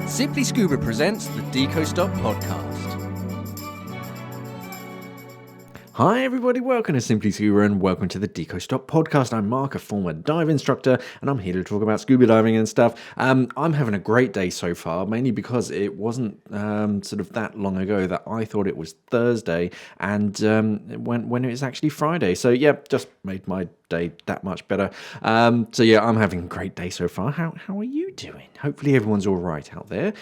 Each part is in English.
Simply Scuba presents the Deco Stop Podcast. Hi everybody, welcome to Simply Scuba and welcome to the Deco Stop Podcast. I'm Mark, a former dive instructor, and I'm here to talk about scuba diving and stuff. I'm having a great day so far, mainly because it wasn't sort of that long ago that I thought it was Thursday, and when it was actually Friday. So yeah, just made my day that much better. So yeah, I'm having a great day so far. How are you doing? Hopefully everyone's all right out there.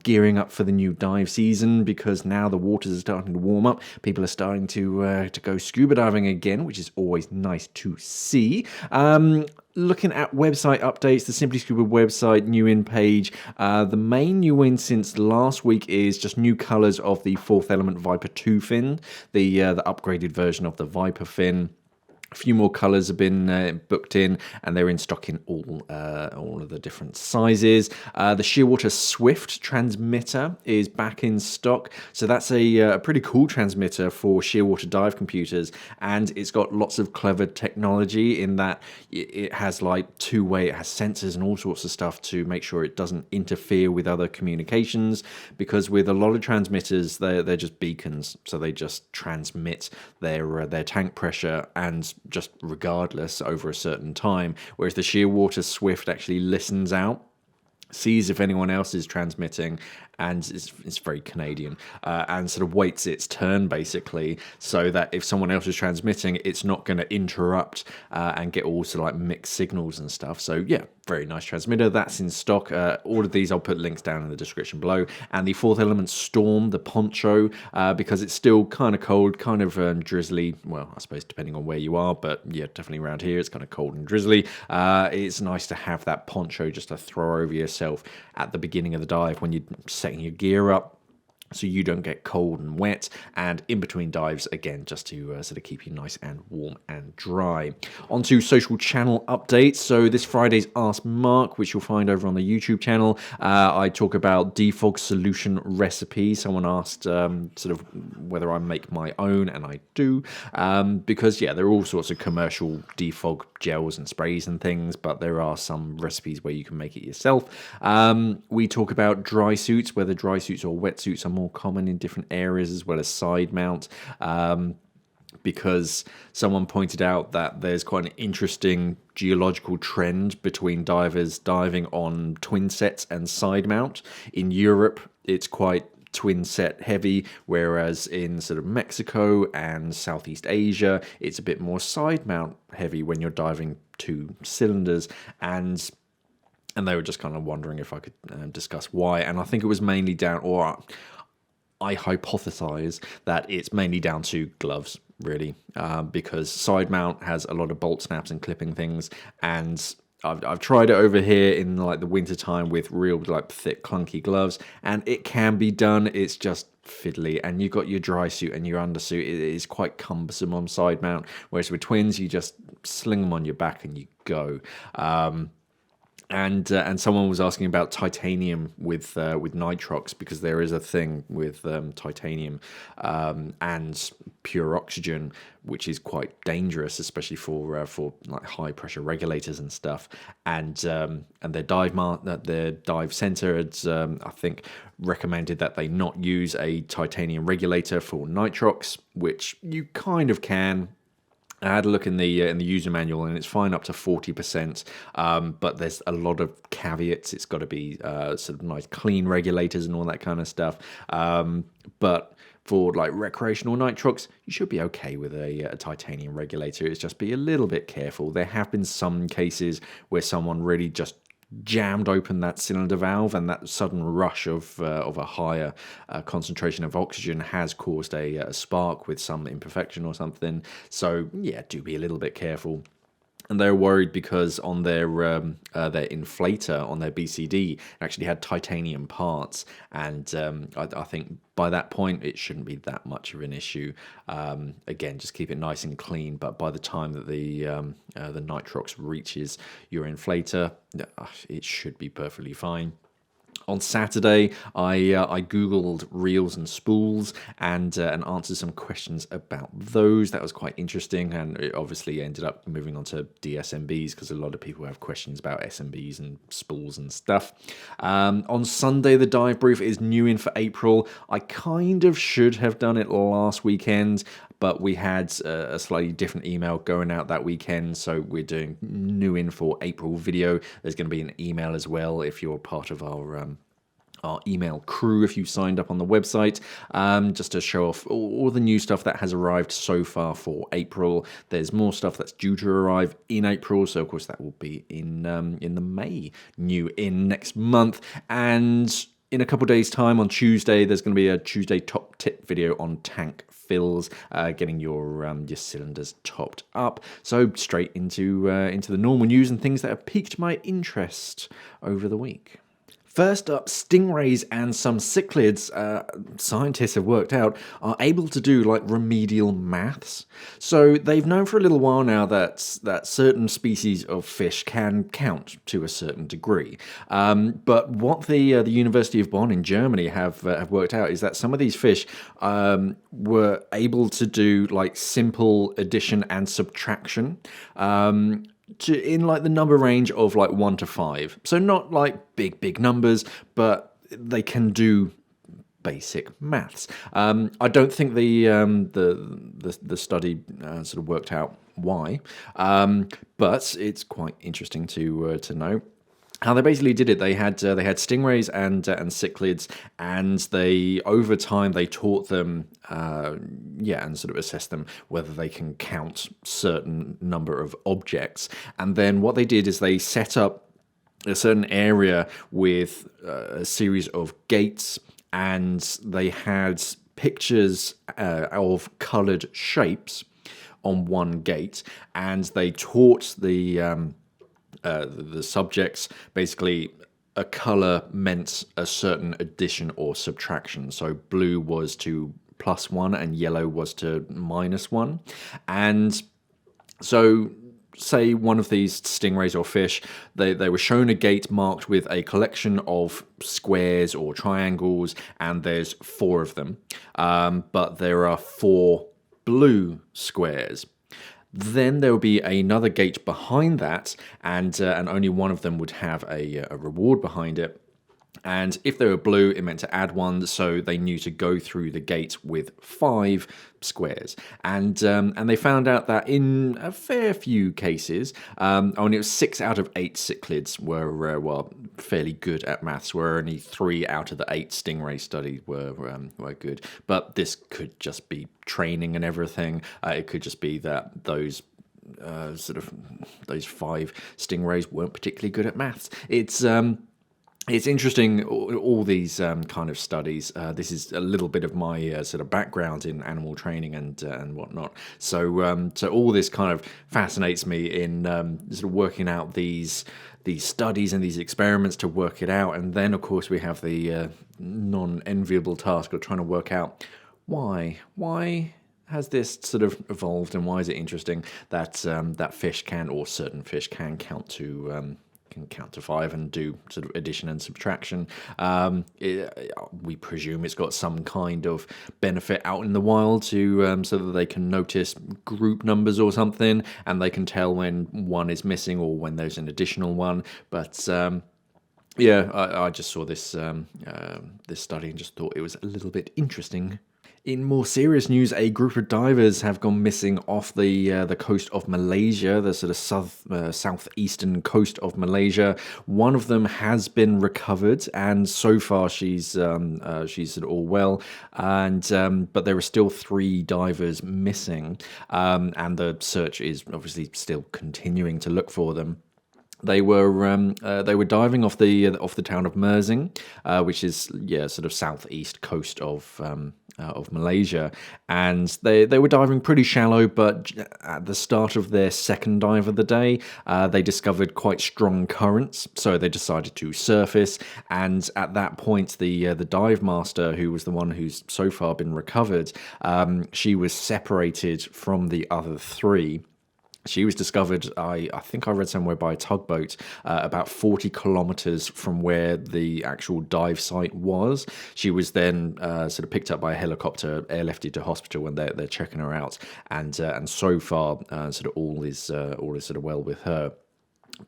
Gearing up for the new dive season because now the waters are starting to warm up. People are starting to go scuba diving again, which is always nice to see. Looking at website updates, the Simply Scuba website new in page. The main new in since last week is just new colours of the Fourth Element Viper 2 fin, the upgraded version of the Viper fin. A few more colours have been booked in, and they're in stock in all of the different sizes. The Shearwater Swift transmitter is back in stock, so that's a pretty cool transmitter for Shearwater dive computers, and it's got lots of clever technology in that it has like two-way, it has sensors and all sorts of stuff to make sure it doesn't interfere with other communications, because with a lot of transmitters, they're just beacons, so they just transmit their tank pressure and just regardless over a certain time, whereas the Shearwater Swift actually listens out, sees if anyone else is transmitting, and it's very Canadian, and sort of waits its turn basically, so that if someone else is transmitting, it's not going to interrupt and get all sort of like mixed signals and stuff. So yeah, very nice transmitter. That's in stock. All of these I'll put links down in the description below. And the Fourth Element Storm, the poncho, because it's still kind of cold, kind of drizzly. Well, I suppose depending on where you are, but yeah, definitely around here it's kind of cold and drizzly. It's nice to have that poncho just to throw over yourself at the beginning of the dive when you're setting your gear up, so you don't get cold and wet, and in between dives, again, just to sort of keep you nice and warm and dry. On to social channel updates. So this Friday's AskMark, which you'll find over on the YouTube channel, I talk about defog solution recipe. Someone asked sort of whether I make my own, and I do, because yeah, there are all sorts of commercial defog gels and sprays and things, but there are some recipes where you can make it yourself. We talk about dry suits, whether dry suits or wetsuits are more common in different areas, as well as side mount, because someone pointed out that there's quite an interesting geological trend between divers diving on twin sets and side mount. In Europe, it's quite twin set heavy, whereas in sort of Mexico and Southeast Asia, it's a bit more side mount heavy when you're diving two cylinders, and they were just kind of wondering if I could discuss why. And I think it was mainly down, or I hypothesize that it's mainly down to gloves, really, because side mount has a lot of bolt snaps and clipping things, and I've tried it over here in like the winter time with real like thick clunky gloves, and it can be done. It's just fiddly, and you've got your dry suit and your undersuit. It is quite cumbersome on side mount, whereas with twins you just sling them on your back and you go. And someone was asking about titanium with nitrox, because there is a thing with titanium and pure oxygen, which is quite dangerous, especially for like high pressure regulators and stuff. And their dive center had I think recommended that they not use a titanium regulator for nitrox, which you kind of can. I had a look in the user manual, and it's fine up to 40%, but there's a lot of caveats. It's got to be sort of nice, clean regulators and all that kind of stuff. But for like recreational nitrox, you should be okay with a titanium regulator. It's just be a little bit careful. There have been some cases where someone really just jammed open that cylinder valve, and that sudden rush of a higher concentration of oxygen has caused a spark with some imperfection or something. So yeah, do be a little bit careful. And they're worried because on their inflator, on their BCD, it actually had titanium parts, and I think by that point it shouldn't be that much of an issue. Again, just keep it nice and clean. But by the time that the nitrox reaches your inflator, it should be perfectly fine. On Saturday, I googled reels and spools and answered some questions about those. That was quite interesting, and it obviously ended up moving on to DSMBs because a lot of people have questions about SMBs and spools and stuff. On Sunday, the dive brief is new in for April. I kind of should have done it last weekend, but we had a slightly different email going out that weekend, so we're doing new in for April video. There's going to be an email as well if you're part of our email crew if you signed up on the website, just to show off all the new stuff that has arrived so far for April. There's more stuff that's due to arrive in April, so of course that will be in the May new in next month. And in a couple of days' time, on Tuesday, there's going to be a Tuesday top tip video on tank fills, getting your cylinders topped up. So straight into the normal news and things that have piqued my interest over the week. First up, stingrays and some cichlids, scientists have worked out, are able to do like remedial maths. So they've known for a little while now that certain species of fish can count to a certain degree. But what the University of Bonn in Germany have worked out is that some of these fish were able to do like simple addition and subtraction. In like the number range of like 1 to 5. So not like big numbers, but they can do basic maths. I don't think the study sort of worked out why, but it's quite interesting to know. How they basically did it, they had stingrays and cichlids, and they over time they taught them, and sort of assessed them whether they can count certain number of objects. And then what they did is they set up a certain area with a series of gates, and they had pictures of coloured shapes on one gate, and they taught the subjects basically a color meant a certain addition or subtraction. So blue was to +1 and yellow was to -1. And so say one of these stingrays or fish, they were shown a gate marked with a collection of squares or triangles, and there's 4 of them. But there are 4 blue squares. Then there will be another gate behind that, and only one of them would have a reward behind it. And if they were blue, it meant to add 1, so they knew to go through the gate with 5 squares. And they found out that in a fair few cases, only 6 out of 8 cichlids were fairly good at maths, where only 3 out of the 8 stingray studies were good. But this could just be training and everything. It could just be that those 5 stingrays weren't particularly good at maths. It's interesting, all these kind of studies. This is a little bit of my sort of background in animal training and whatnot. So all this kind of fascinates me in sort of working out these studies and these experiments to work it out. And then, of course, we have the non-enviable task of trying to work out why has this sort of evolved, and why is it interesting that that fish can, or certain fish can count to 5 and do sort of addition and subtraction. We presume it's got some kind of benefit out in the wild to so that they can notice group numbers or something, and they can tell when one is missing or when there's an additional one. But I just saw this this study and just thought it was a little bit interesting. In more serious news, a group of divers have gone missing off the coast of Malaysia, the sort of southeastern coast of Malaysia. One of them has been recovered, and so far she's all well. And but there are still 3 divers missing, and the search is obviously still continuing to look for them. They were diving off the town of Mersing, which is sort of southeast coast of Malaysia, and they were diving pretty shallow. But at the start of their second dive of the day, they discovered quite strong currents, so they decided to surface. And at that point, the dive master, who was the one who's so far been recovered, she was separated from the other 3. She was discovered, I think I read somewhere, by a tugboat about 40 kilometers from where the actual dive site was. She was then sort of picked up by a helicopter, airlifted to hospital when they're checking her out, and so far sort of all is sort of well with her.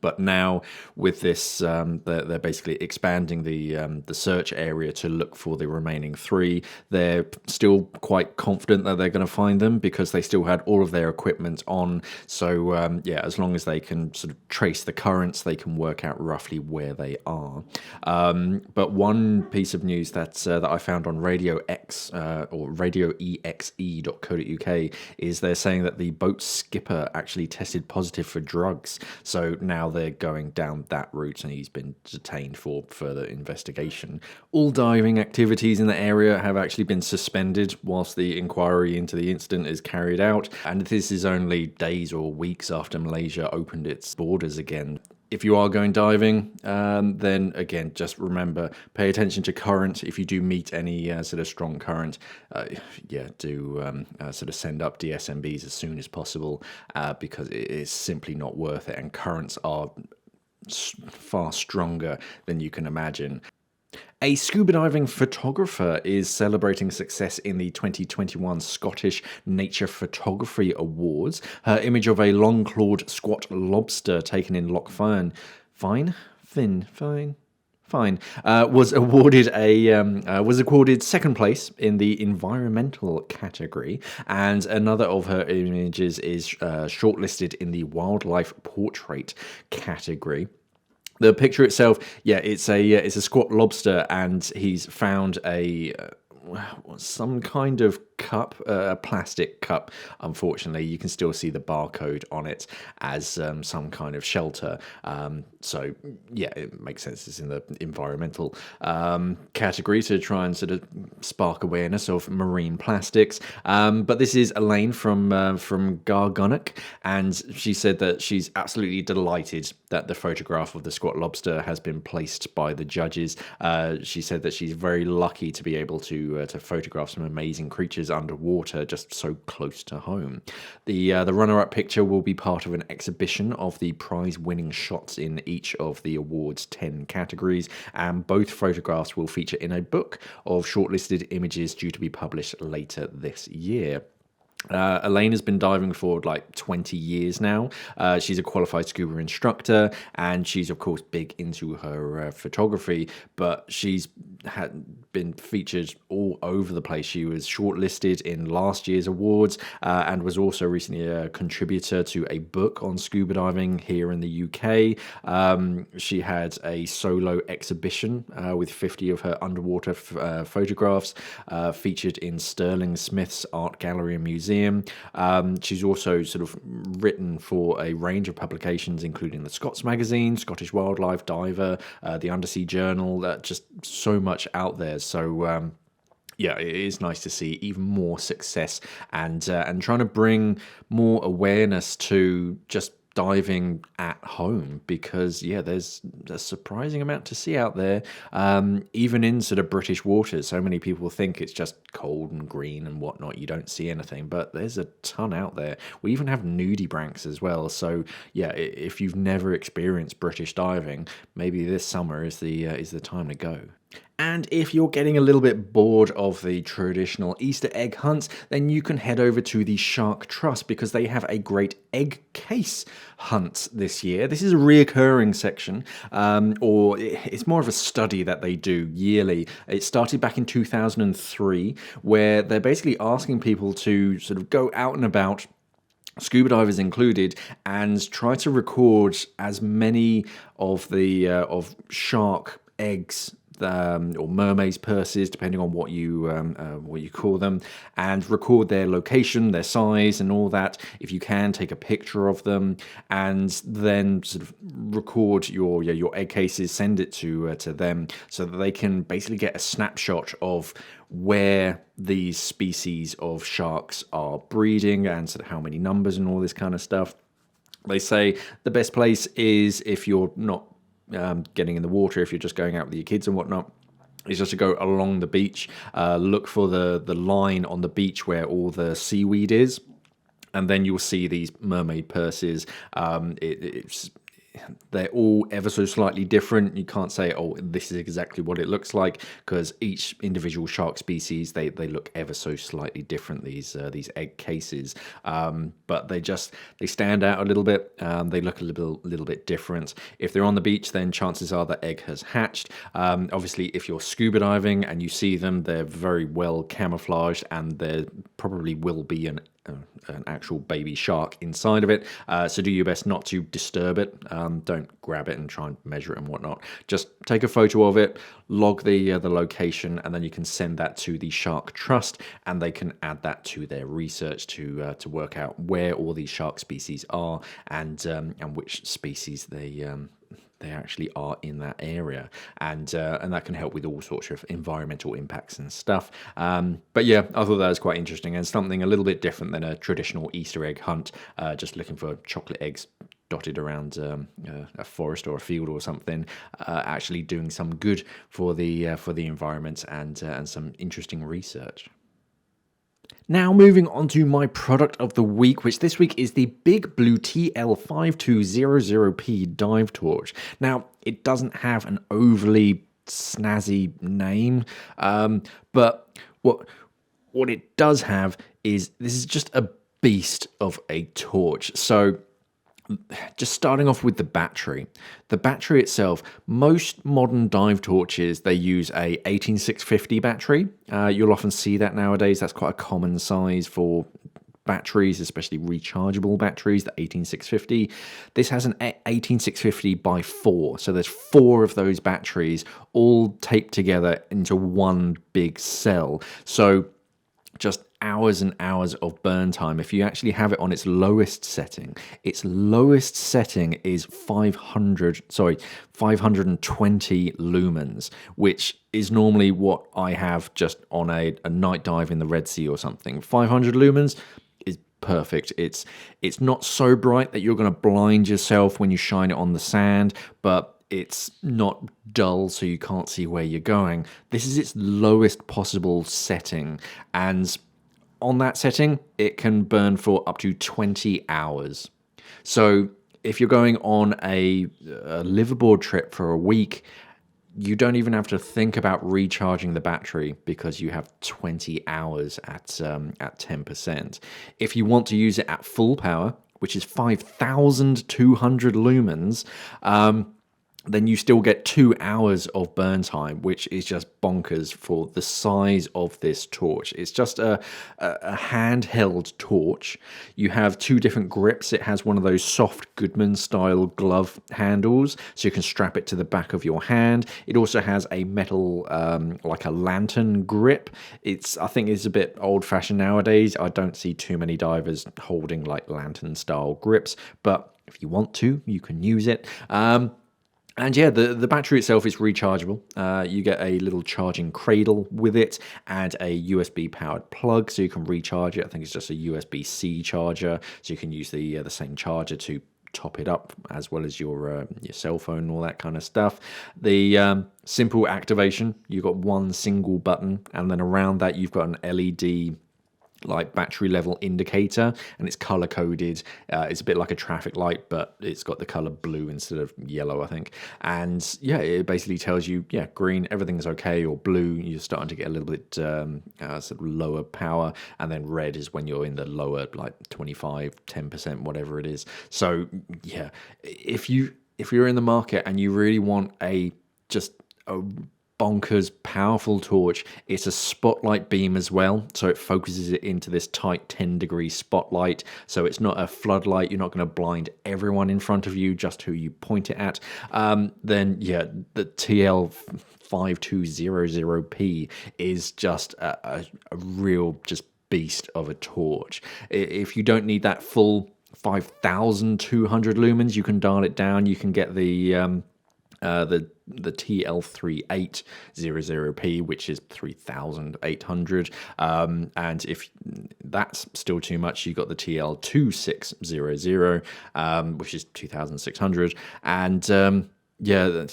But now with this, they're basically expanding the search area to look for the remaining three. They're still quite confident that they're going to find them because they still had all of their equipment on. So as long as they can sort of trace the currents, they can work out roughly where they are. But one piece of news that I found on Radio X or radioexe.co.uk is they're saying that the boat's skipper actually tested positive for drugs. So now they're going down that route, and he's been detained for further investigation. All diving activities in the area have actually been suspended whilst the inquiry into the incident is carried out, and this is only days or weeks after Malaysia opened its borders again. If you are going diving, then again, just remember, pay attention to current. If you do meet any sort of strong current, do sort of send up DSMBs as soon as possible because it is simply not worth it. And currents are far stronger than you can imagine. A scuba diving photographer is celebrating success in the 2021 Scottish Nature Photography Awards. Her image of a long-clawed squat lobster taken in Loch Fyne was awarded second place in the environmental category, and another of her images is shortlisted in the wildlife portrait category. The picture itself, it's a squat lobster, and he's found some kind of cup, a plastic cup. Unfortunately, you can still see the barcode on it as some kind of shelter. It makes sense. It's in the environmental category to try and sort of spark awareness of marine plastics. But this is Elaine from Gargunnock, and she said that she's absolutely delighted that the photograph of the squat lobster has been placed by the judges. She said that she's very lucky to be able to photograph some amazing creatures underwater just so close to home. The runner-up picture will be part of an exhibition of the prize-winning shots in each of the award's 10 categories, and both photographs will feature in a book of shortlisted images due to be published later this year. Elaine has been diving for like 20 years now. She's a qualified scuba instructor, and she's of course big into her photography, but she's been featured all over the place. She was shortlisted in last year's awards and was also recently a contributor to a book on scuba diving here in the UK. She had a solo exhibition with 50 of her underwater photographs featured in Sterling Smith's Art Gallery and Museum. She's also sort of written for a range of publications, including the Scots Magazine, Scottish Wildlife, Diver, the Undersea Journal, just so much out there. So it is nice to see even more success and trying to bring more awareness to just diving at home, because there's a surprising amount to see out there, even in sort of British waters. So many people think it's just cold and green and whatnot, you don't see anything, but there's a ton out there. We even have nudibranchs as well. So if you've never experienced British diving, maybe this summer is the time to go. And if you're getting a little bit bored of the traditional Easter egg hunts, then you can head over to the Shark Trust, because they have a great egg case hunt this year. This is a reoccurring section, or it's more of a study that they do yearly. It started back in 2003, where they're basically asking people to sort of go out and about, scuba divers included, and try to record as many of the of shark eggs or mermaids' purses, depending on what you call them, and record their location, their size, and all that. If you can, take a picture of them, and then sort of record your egg cases, send it to them, so that they can basically get a snapshot of where these species of sharks are breeding, and sort of how many numbers and all this kind of stuff. They say the best place is, if you're not getting in the water, if you're just going out with your kids and whatnot, is just to go along the beach, look for the line on the beach where all the seaweed is, And then you'll see these mermaid purses. They're all ever so slightly different. You can't say, oh, this is exactly what it looks like, because each individual shark species, they look ever so slightly different, these egg cases. But they stand out a little bit. They look a little bit different. If they're on the beach, then chances are the egg has hatched. Obviously, if you're scuba diving and you see them, they're very well camouflaged, and there probably will be an actual baby shark inside of it. So do your best not to disturb it. Don't grab it and try and measure it and whatnot. Just take a photo of it, log the location, and then you can send that to the Shark Trust, and they can add that to their research to work out where all these shark species are and which species they actually are in that area, and that can help with all sorts of environmental impacts and stuff. But yeah, I thought that was quite interesting and something a little bit different than a traditional Easter egg hunt, just looking for chocolate eggs dotted around a forest or a field or something. Actually doing some good for the environment and some interesting research. Now moving on to my product of the week, which this week is the BigBlue TL5200P dive torch. Now, it doesn't have an overly snazzy name, but what it does have is this is just a beast of a torch. So just starting off with the battery. The battery itself, most modern dive torches, they use a 18650 battery. You'll often see that nowadays. That's quite a common size for batteries, especially rechargeable batteries, the 18650. This has an 18650 by 4. So there's 4 of those batteries all taped together into one big cell. So just hours and hours of burn time. If you actually have it on its lowest setting is 520 lumens, which is normally what I have just on a night dive in the Red Sea or something. 500 lumens is perfect. It's not so bright that you're going to blind yourself when you shine it on the sand, but it's not dull so you can't see where you're going. This is its lowest possible setting, and on that setting, it can burn for up to 20 hours. So if you're going on a liveaboard trip for a week, you don't even have to think about recharging the battery because you have 20 hours at 10%. If you want to use it at full power, which is 5,200 lumens, then you still get 2 hours of burn time, which is just bonkers for the size of this torch. It's just a handheld torch. You have 2 different grips. It has one of those soft Goodman style glove handles, so you can strap it to the back of your hand. It also has a metal, like a lantern grip. I think it's a bit old fashioned nowadays. I don't see too many divers holding like lantern style grips, but if you want to, you can use it. And yeah, the battery itself is rechargeable. You get a little charging cradle with it and a USB powered plug, so you can recharge it. I think it's just a USB-C charger, so you can use the same charger to top it up as well as your cell phone and all that kind of stuff. The simple activation, you've got one single button, and then around that you've got an LED like battery level indicator, and it's color coded. It's a bit like a traffic light, but it's got the color blue instead of yellow, I think. And yeah, it basically tells you, yeah, green, everything's okay, or blue, you're starting to get a little bit sort of lower power, and then red is when you're in the lower, like 25, 10%, whatever it is. So yeah, if you're in the market and you really want a bonkers powerful torch, it's a spotlight beam as well, so it focuses it into this tight 10-degree spotlight, so it's not a floodlight. You're not going to blind everyone in front of you, just who you point it at. Then yeah, the TL5200P is just a real just beast of a torch. If you don't need that full 5,200 lumens, you can dial it down. You can get the TL3800P, which is 3,800, and if that's still too much, you got the TL2600, which is 2,600, and yeah,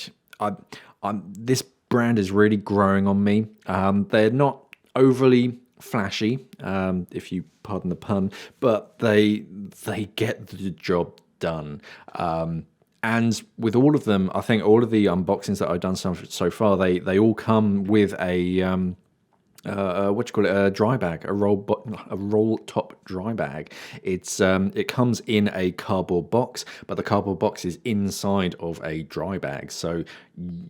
this brand is really growing on me. They're not overly flashy, if you pardon the pun, but they get the job done. And with all of them, I think all of the unboxings that I've done so far, they all come with a what you call it, a dry bag, a roll top dry bag. It comes in a cardboard box, but the cardboard box is inside of a dry bag, so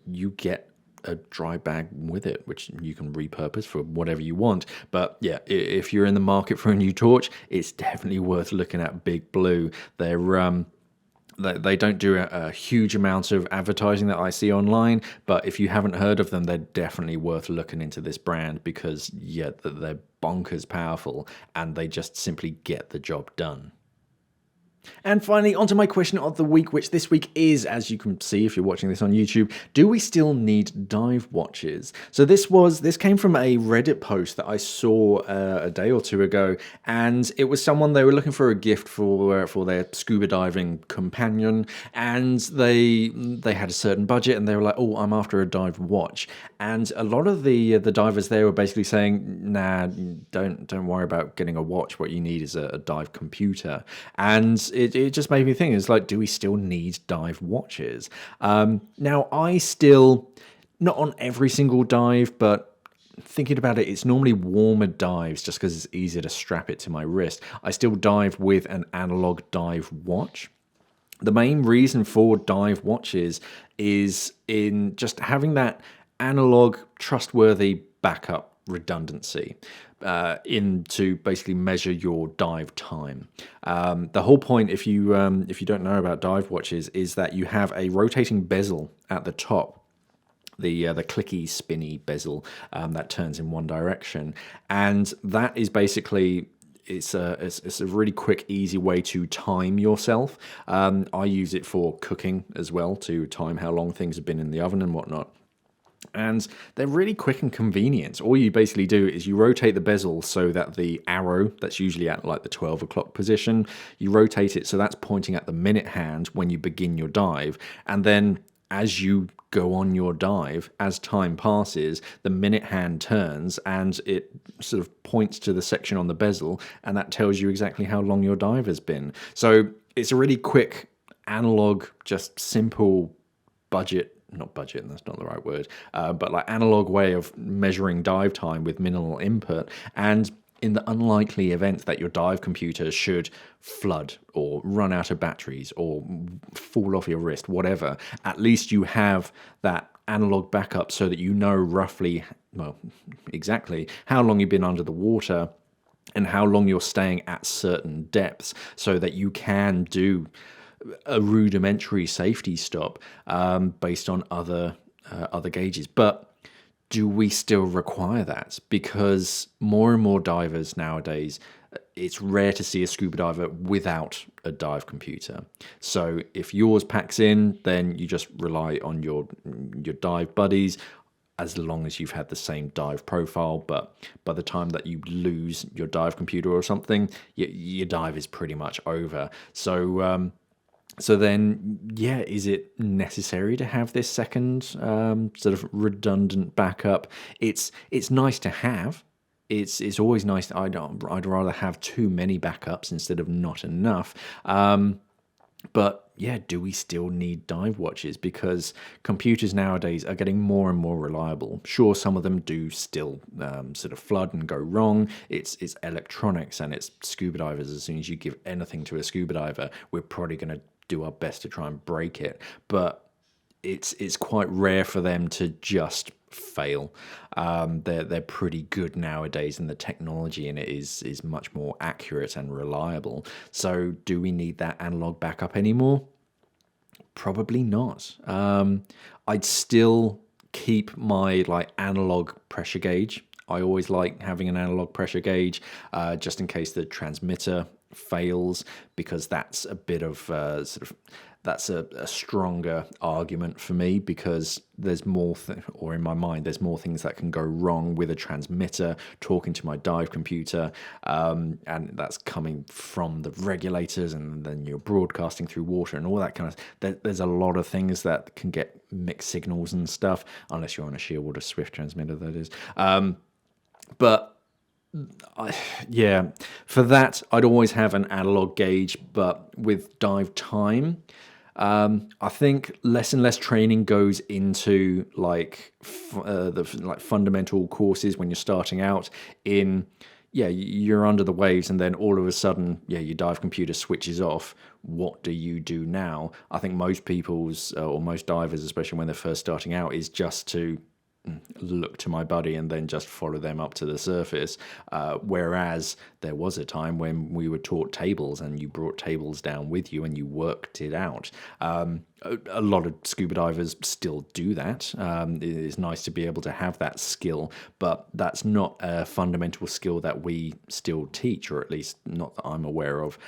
you get a dry bag with it, which you can repurpose for whatever you want. But yeah, if you're in the market for a new torch, it's definitely worth looking at BigBlue. They don't do a huge amount of advertising that I see online, but if you haven't heard of them, they're definitely worth looking into this brand because, yeah, they're bonkers powerful and they just simply get the job done. And finally, onto my question of the week, which this week is, as you can see if you're watching this on YouTube, do we still need dive watches? So this came from a Reddit post that I saw a day or two ago, and it was someone, they were looking for a gift for their scuba diving companion, and they had a certain budget, and they were like, oh, I'm after a dive watch. And a lot of the divers there were basically saying, nah, don't worry about getting a watch. What you need is a dive computer. And it just made me think, it's like, do we still need dive watches? Now, I still, not on every single dive, but thinking about it, it's normally warmer dives just because it's easier to strap it to my wrist. I still dive with an analog dive watch. The main reason for dive watches is in just having that analog, trustworthy backup redundancy to basically measure your dive time. The whole point, if you don't know about dive watches, is that you have a rotating bezel at the top, the clicky, spinny bezel that turns in one direction, and that is basically. It's a really quick, easy way to time yourself. I use it for cooking as well, to time how long things have been in the oven and whatnot. And they're really quick and convenient. All you basically do is you rotate the bezel so that the arrow that's usually at like the 12 o'clock position, you rotate it so that's pointing at the minute hand when you begin your dive. And then as you go on your dive, as time passes, the minute hand turns and it sort of points to the section on the bezel, and that tells you exactly how long your dive has been. So it's a really quick, analog, just simple not budget, that's not the right word, but like analog way of measuring dive time with minimal input. And in the unlikely event that your dive computer should flood or run out of batteries or fall off your wrist, whatever, at least you have that analog backup so that you know roughly, well, exactly how long you've been under the water and how long you're staying at certain depths, so that you can do a rudimentary safety stop based on other gauges. But do we still require that? Because more and more divers nowadays, it's rare to see a scuba diver without a dive computer. So if yours packs in, then you just rely on your dive buddies, as long as you've had the same dive profile. But by the time that you lose your dive computer or something, your dive is pretty much over. So then, yeah, is it necessary to have this second sort of redundant backup? It's nice to have. It's always nice. I'd rather have too many backups instead of not enough. But yeah, do we still need dive watches? Because computers nowadays are getting more and more reliable. Sure, some of them do still sort of flood and go wrong. It's electronics and it's scuba divers. As soon as you give anything to a scuba diver, we're probably going to do our best to try and break it. But it's quite rare for them to just fail. They're pretty good nowadays, and the technology in it is much more accurate and reliable. So do we need that analog backup anymore? Probably not. I'd still keep my analog pressure gauge. I always like having an analog pressure gauge just in case the transmitter fails, because that's a bit of that's a stronger argument for me, because there's more or in my mind there's more things that can go wrong with a transmitter talking to my dive computer, and that's coming from the regulators, and then you're broadcasting through water and all that kind of there's a lot of things that can get mixed signals and stuff, unless you're on a Shearwater Swift transmitter, that is. But Yeah, for that, I'd always have an analog gauge, but with dive time, I think less and less training goes into like the like fundamental courses when you're starting out in. Yeah, you're under the waves, and then all of a sudden, yeah, your dive computer switches off. What do you do now? I think most people's or most divers, especially when they're first starting out, is just to look to my buddy and then just follow them up to the surface. Whereas there was a time when we were taught tables and you brought tables down with you and you worked it out. A lot of scuba divers still do that. It is nice to be able to have that skill, but that's not a fundamental skill that we still teach, or at least not that I'm aware of.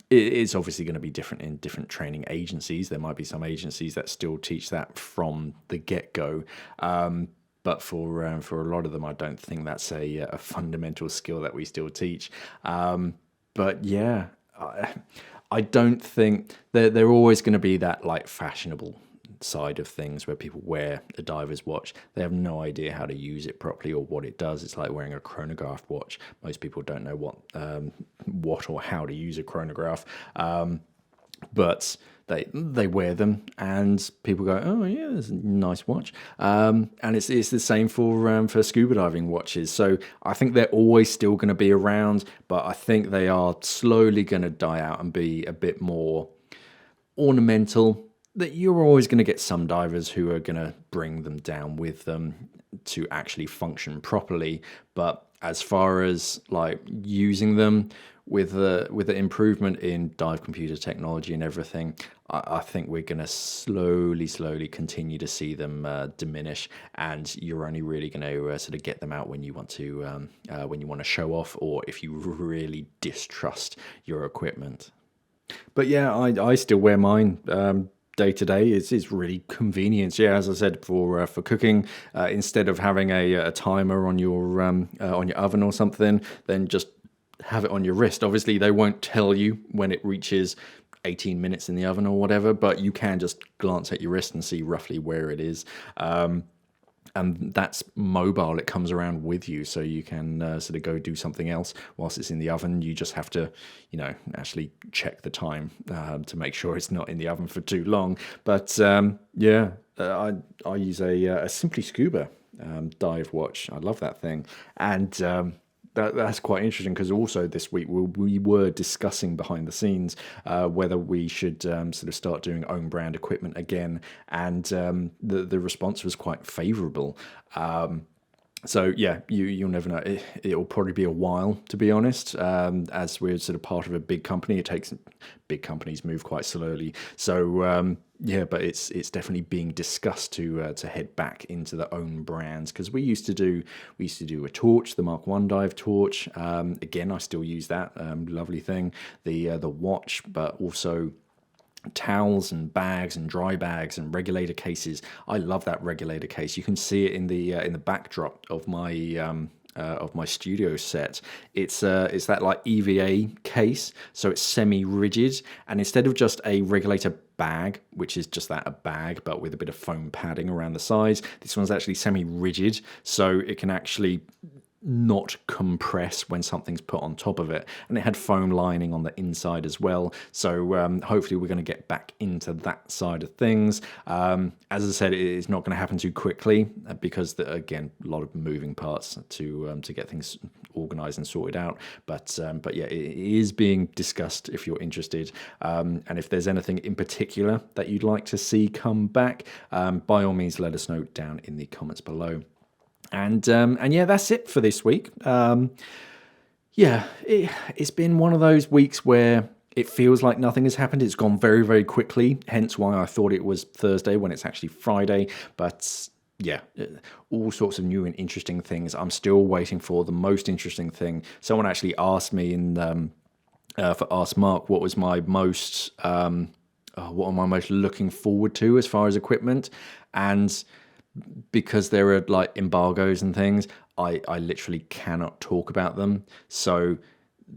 It's obviously going to be different in different training agencies. There might be some agencies that still teach that from the get-go. But for a lot of them, I don't think that's a fundamental skill that we still teach. But yeah, I don't think they're always going to be that like fashionable side of things where people wear a diver's watch. They have no idea how to use it properly or what it does. It's like wearing a chronograph watch. Most people don't know what or how to use a chronograph, but they wear them and people go, oh yeah, it's a nice watch. And it's the same for scuba diving watches. So I think they're always still going to be around, but I think they are slowly going to die out and be a bit more ornamental. That you're always going to get some divers who are going to bring them down with them to actually function properly. But as far as like using them with the improvement in dive computer technology and everything, I think we're going to slowly continue to see them diminish, and you're only really going to sort of get them out when you want to show off, or if you really distrust your equipment. But yeah, I still wear mine. Day to day is really convenient. Yeah, as I said, for cooking, instead of having a timer on your oven or something, then just have it on your wrist. Obviously, they won't tell you when it reaches 18 minutes in the oven or whatever, but you can just glance at your wrist and see roughly where it is. And that's mobile. It comes around with you, so you can sort of go do something else whilst it's in the oven. You just have to, actually check the time to make sure it's not in the oven for too long. But I use a Simply Scuba dive watch. I love that thing, and that's quite interesting because also this week we were discussing behind the scenes whether we should sort of start doing own brand equipment again, and the response was quite favourable. So yeah, you'll never know. It'll probably be a while, to be honest. As we're sort of part of a big company, big companies move quite slowly. So yeah, but it's definitely being discussed to head back into the own brands, because we used to do a torch, the Mark One dive torch. Again, I still use that lovely thing. The watch, but also towels and bags and dry bags and regulator cases. I love that regulator case. You can see it in the backdrop of my studio set. It's that like EVA case, so it's semi-rigid, and instead of just a regulator bag, which is just a bag but with a bit of foam padding around the sides, this one's actually semi-rigid, so it can actually not compress when something's put on top of it, and it had foam lining on the inside as well. So hopefully we're going to get back into that side of things. As I said, it's not going to happen too quickly because again, a lot of moving parts to get things organized and sorted out. But yeah, it is being discussed if you're interested, and if there's anything in particular that you'd like to see come back, by all means let us know down in the comments below. And yeah, that's it for this week. Yeah, it's been one of those weeks where it feels like nothing has happened. It's gone very, very quickly, hence why I thought it was Thursday when it's actually Friday. But yeah, all sorts of new and interesting things. I'm still waiting for the most interesting thing. Someone actually asked me for AskMark what am I most looking forward to as far as equipment, and because there are like embargoes and things, I literally cannot talk about them. So,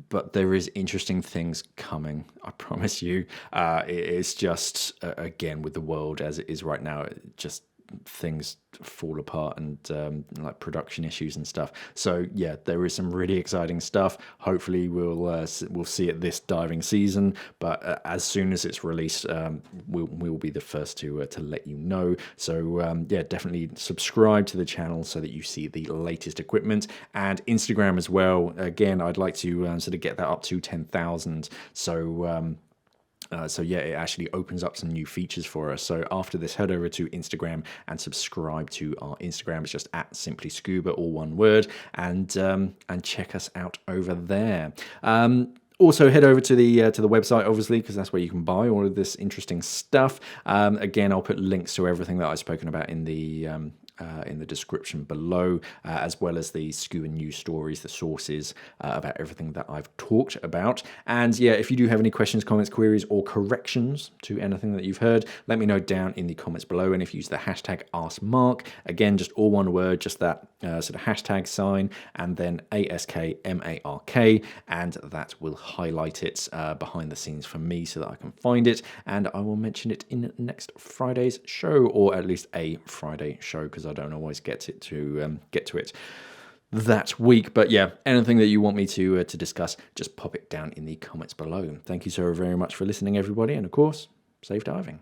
but there is interesting things coming, I promise you. It is just, again, with the world as it is right now, things fall apart and like production issues and stuff. So yeah, there is some really exciting stuff. Hopefully we'll see it this diving season, but as soon as it's released, we'll be the first to let you know. So yeah, definitely subscribe to the channel so that you see the latest equipment, and Instagram as well. Again, I'd like to sort of get that up to 10,000. So yeah, it actually opens up some new features for us. So after this, head over to Instagram and subscribe to our Instagram. It's just at simplyscuba, all one word, and check us out over there. Also, head over to the website, obviously, because that's where you can buy all of this interesting stuff. Again, I'll put links to everything that I've spoken about in the description below, as well as the Scuba news stories, the sources about everything that I've talked about. And yeah, if you do have any questions, comments, queries, or corrections to anything that you've heard, let me know down in the comments below. And if you use the hashtag AskMark, again, just all one word, just that sort of hashtag sign, and then AskMark, and that will highlight it behind the scenes for me so that I can find it, and I will mention it in next Friday's show, or at least a Friday show, because I don't always get to it that week. But yeah, anything that you want me to discuss, just pop it down in the comments below. Thank you so very much for listening, everybody, and of course, safe diving.